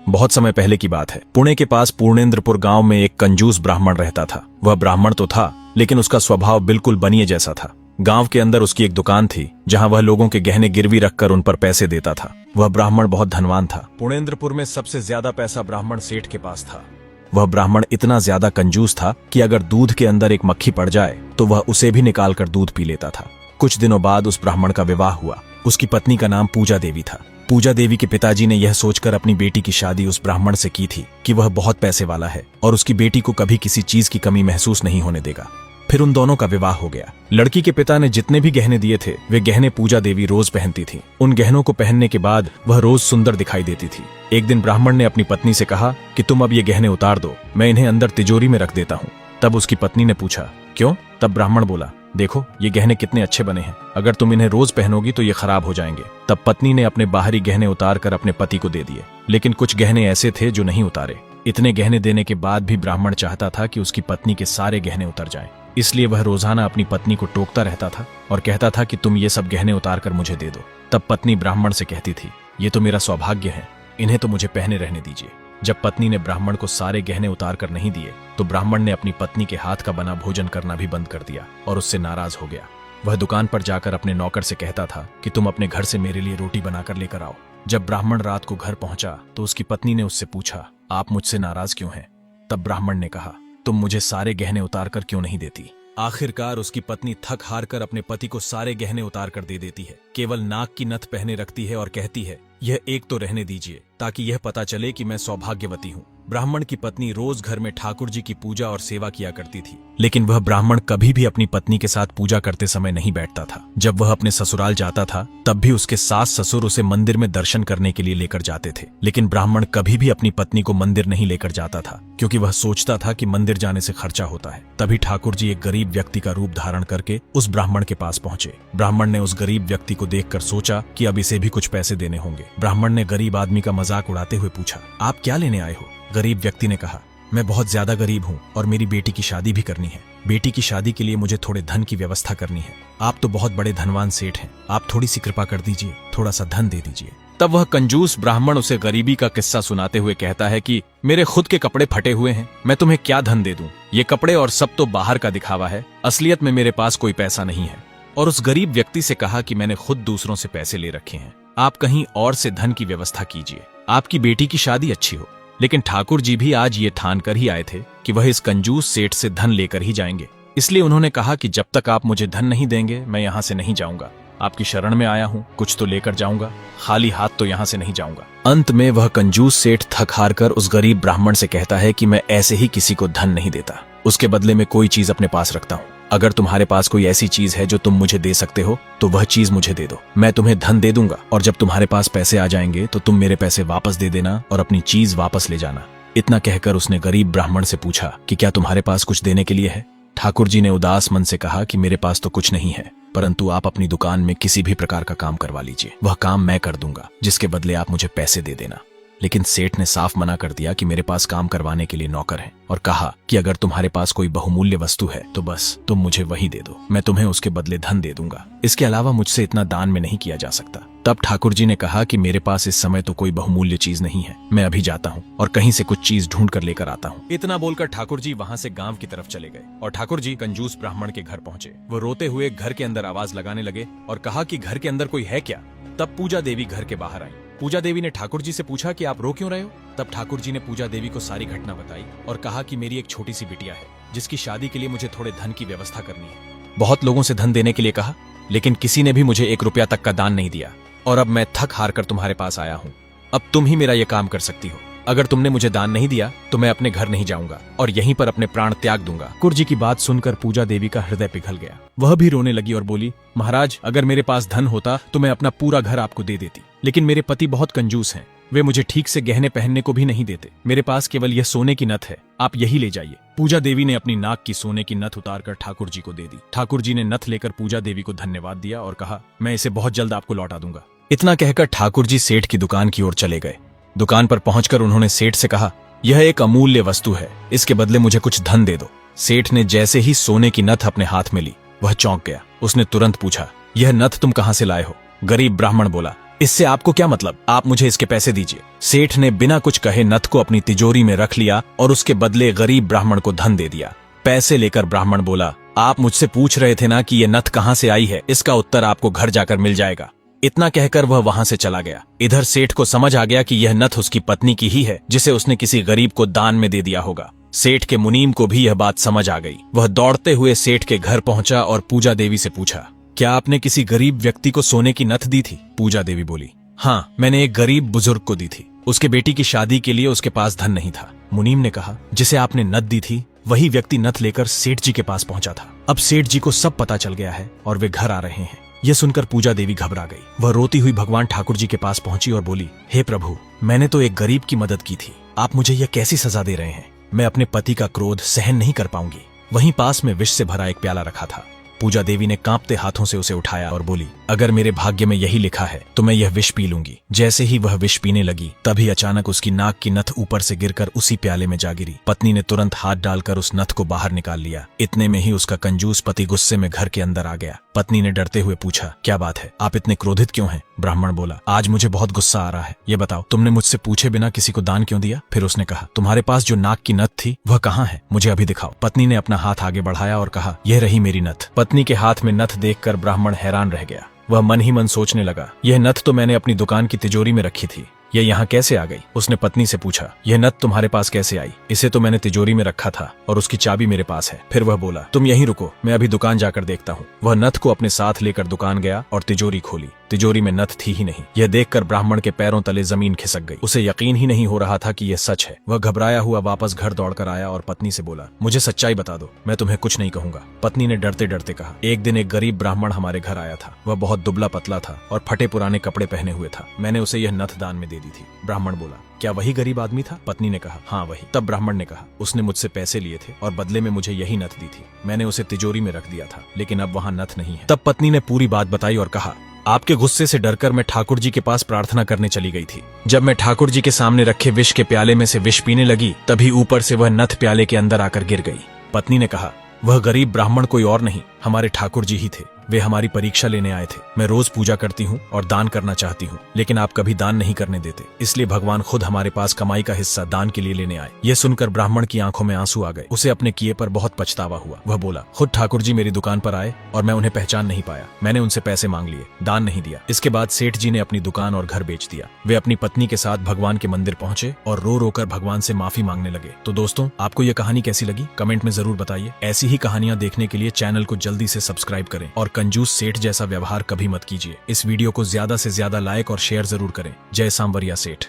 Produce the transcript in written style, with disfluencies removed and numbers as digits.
बहुत समय पहले की बात है। पुणे के पास पूर्णेंद्रपुर गांव में एक कंजूस ब्राह्मण रहता था। वह ब्राह्मण तो था, लेकिन उसका स्वभाव बिल्कुल बनिए जैसा था। गांव के अंदर उसकी एक दुकान थी, जहां वह लोगों के गहने गिरवी रखकर उन पर पैसे देता था। वह ब्राह्मण बहुत धनवान था। पूर्णेंद्रपुर में सबसे ज्यादा पैसा ब्राह्मण सेठ के पास था। वह ब्राह्मण इतना ज्यादा कंजूस था कि अगर दूध के अंदर एक मक्खी पड़ जाए तो वह उसे भी निकालकर दूध पी लेता था। कुछ दिनों बाद उस ब्राह्मण का विवाह हुआ। उसकी पत्नी का नाम पूजा देवी था। पूजा देवी के पिताजी ने यह सोचकर अपनी बेटी की शादी उस ब्राह्मण से की थी कि वह बहुत पैसे वाला है और उसकी बेटी को कभी किसी चीज की कमी महसूस नहीं होने देगा। फिर उन दोनों का विवाह हो गया। लड़की के पिता ने जितने भी गहने दिए थे वे गहने पूजा देवी रोज पहनती थी। उन गहनों को पहनने के बाद वह रोज सुंदर दिखाई देती थी। एक दिन ब्राह्मण ने अपनी पत्नी से कहा कि तुम अब ये गहने उतार दो, मैं इन्हें अंदर तिजोरी में रख देता हूँ। तब उसकी पत्नी ने पूछा, क्यों? तब ब्राह्मण बोला, देखो ये गहने कितने अच्छे बने हैं, अगर तुम इन्हें रोज पहनोगी तो ये खराब हो जाएंगे। तब पत्नी ने अपने बाहरी गहने उतार कर अपने पति को दे दिए, लेकिन कुछ गहने ऐसे थे जो नहीं उतारे। इतने गहने देने के बाद भी ब्राह्मण चाहता था कि उसकी पत्नी के सारे गहने उतर जाएं। इसलिए वह रोजाना अपनी पत्नी को टोकता रहता था और कहता था कि तुम ये सब गहने उतार कर मुझे दे दो। तब पत्नी ब्राह्मण से कहती थी, ये तो मेरा सौभाग्य है, इन्हें तो मुझे पहने रहने दीजिए। जब पत्नी ने ब्राह्मण को सारे गहने उतार कर नहीं दिए तो ब्राह्मण ने अपनी पत्नी के हाथ का बना भोजन करना भी बंद कर दिया और उससे नाराज हो गया। वह दुकान पर जाकर अपने नौकर से कहता था कि तुम अपने घर से मेरे लिए रोटी बनाकर लेकर आओ। जब ब्राह्मण रात को घर पहुंचा तो उसकी पत्नी ने उससे पूछा, आप मुझसे नाराज क्यों हैं? तब ब्राह्मण ने कहा, तुम मुझे सारे गहने उतार कर क्यों नहीं देती? आखिरकार उसकी पत्नी थक हार कर अपने पति को सारे गहने उतार कर दे देती है। केवल नाक की नथ पहने रखती है और कहती है, यह एक तो रहने दीजिए ताकि यह पता चले कि मैं सौभाग्यवती हूँ। ब्राह्मण की पत्नी रोज घर में ठाकुर जी की पूजा और सेवा किया करती थी, लेकिन वह ब्राह्मण कभी भी अपनी पत्नी के साथ पूजा करते समय नहीं बैठता था। जब वह अपने ससुराल जाता था तब भी उसके सास ससुर उसे मंदिर में दर्शन करने के लिए लेकर जाते थे, लेकिन ब्राह्मण कभी भी अपनी पत्नी को मंदिर नहीं लेकर जाता था, क्योंकि वह सोचता था कि मंदिर जाने से खर्चा होता है। तभी ठाकुर जी एक गरीब व्यक्ति का रूप धारण करके उस ब्राह्मण के पास पहुंचे। ब्राह्मण ने उस गरीब व्यक्ति को देखकर सोचा कि अब इसे भी कुछ पैसे देने होंगे। ब्राह्मण ने गरीब आदमी का मजाक उड़ाते हुए पूछा, आप क्या लेने आए हो? गरीब व्यक्ति ने कहा, मैं बहुत ज्यादा गरीब हूँ और मेरी बेटी की शादी भी करनी है। बेटी की शादी के लिए मुझे थोड़े धन की व्यवस्था करनी है। आप तो बहुत बड़े धनवान सेठ हैं, आप थोड़ी सी कृपा कर दीजिए, थोड़ा सा धन दे दीजिए। तब वह कंजूस ब्राह्मण उसे गरीबी का किस्सा सुनाते हुए कहता है कि मेरे खुद के कपड़े फटे हुए हैं, मैं तुम्हें क्या धन दे दूं? ये कपड़े और सब तो बाहर का दिखावा है, असलियत में मेरे पास कोई पैसा नहीं है। और उस गरीब व्यक्ति से कहा कि मैंने खुद दूसरों से पैसे ले रखे हैं, आप कहीं और से धन की व्यवस्था कीजिए, आपकी बेटी की शादी अच्छी हो। लेकिन ठाकुर जी भी आज ये ठान कर ही आए थे कि वह इस कंजूस सेठ से धन लेकर ही जाएंगे। इसलिए उन्होंने कहा कि जब तक आप मुझे धन नहीं देंगे मैं यहाँ से नहीं जाऊंगा। आपकी शरण में आया हूँ, कुछ तो लेकर जाऊंगा, खाली हाथ तो यहाँ से नहीं जाऊंगा। अंत में वह कंजूस सेठ थक हार कर उस गरीब ब्राह्मण से कहता है कि मैं ऐसे ही किसी को धन नहीं देता, उसके बदले में कोई चीज अपने पास रखता हूँ। अगर तुम्हारे पास कोई ऐसी चीज है जो तुम मुझे दे सकते हो तो वह चीज मुझे दे दो, मैं तुम्हें धन दे दूंगा और जब तुम्हारे पास पैसे आ जाएंगे तो तुम मेरे पैसे वापस दे देना और अपनी चीज वापस ले जाना। इतना कहकर उसने गरीब ब्राह्मण से पूछा कि क्या तुम्हारे पास कुछ देने के लिए है? ठाकुर जी ने उदास मन से कहा कि मेरे पास तो कुछ नहीं है, परंतु आप अपनी दुकान में किसी भी प्रकार का काम करवा लीजिए, वह काम मैं कर दूंगा, जिसके बदले आप मुझे पैसे दे देना। लेकिन सेठ ने साफ मना कर दिया कि मेरे पास काम करवाने के लिए नौकर है, और कहा कि अगर तुम्हारे पास कोई बहुमूल्य वस्तु है तो बस तुम मुझे वही दे दो, मैं तुम्हें उसके बदले धन दे दूंगा, इसके अलावा मुझसे इतना दान में नहीं किया जा सकता। तब ठाकुर जी ने कहा कि मेरे पास इस समय तो कोई बहुमूल्य चीज नहीं है, मैं अभी जाता हूँ और कहीं से कुछ चीज ढूंढ कर लेकर आता हूँ। इतना बोलकर ठाकुर जी वहाँ से गांव की तरफ चले गए और ठाकुर जी कंजूस ब्राह्मण के घर पहुंचे। वो रोते हुए घर के अंदर आवाज लगाने लगे और कहा कि घर के अंदर कोई है क्या? तब पूजा देवी घर के बाहर आई। पूजा देवी ने ठाकुर जी से पूछा कि आप रो क्यों रहे हो? तब ठाकुर जी ने पूजा देवी को सारी घटना बताई और कहा कि मेरी एक छोटी सी बिटिया है जिसकी शादी के लिए मुझे थोड़े धन की व्यवस्था करनी है। बहुत लोगों से धन देने के लिए कहा, लेकिन किसी ने भी मुझे 1 रुपया तक का दान नहीं दिया और अब मैं थक हार कर तुम्हारे पास आया हूँ। अब तुम ही मेरा ये काम कर सकती हो। अगर तुमने मुझे दान नहीं दिया तो मैं अपने घर नहीं जाऊंगा और यहीं पर अपने प्राण त्याग दूंगा। ठाकुर जी की बात सुनकर पूजा देवी का हृदय पिघल गया। वह भी रोने लगी और बोली, महाराज अगर मेरे पास धन होता तो मैं अपना पूरा घर आपको दे देती, लेकिन मेरे पति बहुत कंजूस हैं, वे मुझे ठीक से गहने पहनने को भी नहीं देते। मेरे पास केवल यह सोने की नथ है, आप यही ले जाइए। पूजा देवी ने अपनी नाक की सोने की नथ उतारकर ठाकुर जी को दे दी। ठाकुर जी ने नथ लेकर पूजा देवी को धन्यवाद दिया और कहा, मैं इसे बहुत जल्द आपको लौटा दूंगा। इतना कहकर ठाकुर जी सेठ की दुकान की ओर चले गए। दुकान पर पहुंचकर उन्होंने सेठ से कहा, यह एक अमूल्य वस्तु है, इसके बदले मुझे कुछ धन दे दो। सेठ ने जैसे ही सोने की नथ अपने हाथ में ली वह चौंक गया। उसने तुरंत पूछा, यह नथ तुम कहां से लाए हो? गरीब ब्राह्मण बोला, इससे आपको क्या मतलब? आप मुझे इसके पैसे दीजिए। सेठ ने बिना कुछ कहे नथ को अपनी तिजोरी में रख लिया और उसके बदले गरीब ब्राह्मण को धन दे दिया। पैसे लेकर ब्राह्मण बोला, आप मुझसे पूछ रहे थे ना कि ये नथ कहाँ से आई है, इसका उत्तर आपको घर जाकर मिल जाएगा। इतना कहकर वह वहां से चला गया। इधर सेठ को समझ आ गया कि यह नथ उसकी पत्नी की ही है, जिसे उसने किसी गरीब को दान में दे दिया होगा। सेठ के मुनीम को भी यह बात समझ आ गई। वह दौड़ते हुए सेठ के घर पहुंचा और पूजा देवी से पूछा, क्या आपने किसी गरीब व्यक्ति को सोने की नथ दी थी? पूजा देवी बोली, हाँ, मैंने एक गरीब बुजुर्ग को दी थी। उसके बेटी की शादी के लिए उसके पास धन नहीं था। मुनीम ने कहा, जिसे आपने नथ दी थी वही व्यक्ति नथ लेकर सेठ जी के पास पहुंचा था। अब सेठ जी को सब पता चल गया है और वे घर आ रहे हैं। यह सुनकर पूजा देवी घबरा गई। वह रोती हुई भगवान ठाकुर जी के पास पहुंची और बोली, हे प्रभु, मैंने तो एक गरीब की मदद की थी, आप मुझे यह कैसी सजा दे रहे हैं? मैं अपने पति का क्रोध सहन नहीं कर पाऊंगी। वहीं पास में विष से भरा एक प्याला रखा था। पूजा देवी ने कांपते हाथों से उसे उठाया और बोली, अगर मेरे भाग्य में यही लिखा है तो मैं यह विष पी लूंगी। जैसे ही वह विष पीने लगी तभी अचानक उसकी नाक की नथ ऊपर से गिरकर उसी प्याले में जा गिरी। पत्नी ने तुरंत हाथ डालकर उस नथ को बाहर निकाल लिया। इतने में ही उसका कंजूस पति गुस्से में घर के अंदर आ गया। पत्नी ने डरते हुए पूछा, क्या बात है, आप इतने क्रोधित क्यों हैं? ब्राह्मण बोला, आज मुझे बहुत गुस्सा आ रहा है। ये बताओ, तुमने मुझसे पूछे बिना किसी को दान क्यों दिया? फिर उसने कहा, तुम्हारे पास जो नाक की नथ थी वह कहाँ है, मुझे अभी दिखाओ। पत्नी ने अपना हाथ आगे बढ़ाया और कहा, यह रही मेरी नथ। पत्नी के हाथ में नथ देखकर ब्राह्मण हैरान रह गया। वह मन ही मन सोचने लगा, यह नथ तो मैंने अपनी दुकान की तिजोरी में रखी थी, यह यहाँ कैसे आ गई? उसने पत्नी से पूछा, यह नथ तुम्हारे पास कैसे आई? इसे तो मैंने तिजोरी में रखा था और उसकी चाबी मेरे पास है। फिर वह बोला, तुम यहीं रुको, मैं अभी दुकान जाकर देखता हूँ। वह नथ को अपने साथ लेकर दुकान गया और तिजोरी खोली। तिजोरी में नथ थी ही नहीं। यह देखकर ब्राह्मण के पैरों तले जमीन खिसक गई। उसे यकीन ही नहीं हो रहा था कि यह सच है। वह घबराया हुआ वापस घर दौड़कर आया और पत्नी से बोला, मुझे सच्चाई बता दो, मैं तुम्हें कुछ नहीं कहूंगा। पत्नी ने डरते डरते कहा, एक दिन एक गरीब ब्राह्मण हमारे घर आया था। वह बहुत दुबला पतला था और फटे पुराने कपड़े पहने हुए था। मैंने उसे यह नथ दान में दे दी थी। ब्राह्मण बोला, क्या वही गरीब आदमी था? पत्नी ने कहा, हाँ वही। तब ब्राह्मण ने कहा, उसने मुझसे पैसे लिए थे और बदले में मुझे यही नथ दी थी। मैंने उसे तिजोरी में रख दिया था, लेकिन अब वहाँ नथ नहीं है। तब पत्नी ने पूरी बात बताई और कहा, आपके गुस्से से डरकर मैं ठाकुर जी के पास प्रार्थना करने चली गई थी। जब मैं ठाकुर जी के सामने रखे विष के प्याले में से विष पीने लगी तभी ऊपर से वह नथ प्याले के अंदर आकर गिर गई। पत्नी ने कहा, वह गरीब ब्राह्मण कोई और नहीं, हमारे ठाकुर जी ही थे। वे हमारी परीक्षा लेने आए थे। मैं रोज पूजा करती हूँ और दान करना चाहती हूँ, लेकिन आप कभी दान नहीं करने देते, इसलिए भगवान खुद हमारे पास कमाई का हिस्सा दान के लिए लेने आए। यह सुनकर ब्राह्मण की आंखों में आंसू आ गए। उसे अपने किए पर बहुत पछतावा हुआ। वह बोला, खुद ठाकुर जी मेरी दुकान पर आए और मैं उन्हें पहचान नहीं पाया। मैंने उनसे पैसे मांग लिए, दान नहीं दिया। इसके बाद सेठ जी ने अपनी दुकान और घर बेच दिया। वे अपनी पत्नी के साथ भगवान के मंदिर पहुंचे और रो रो कर भगवान से माफी मांगने लगे। तो दोस्तों, आपको यह कहानी कैसी लगी कमेंट में जरूर बताइए। ऐसी ही कहानियां देखने के लिए चैनल को जल्दी से सब्सक्राइब करें और कंजूस सेठ जैसा व्यवहार कभी मत कीजिए। इस वीडियो को ज्यादा से ज्यादा लाइक और शेयर जरूर करें। जय सांवरिया सेठ।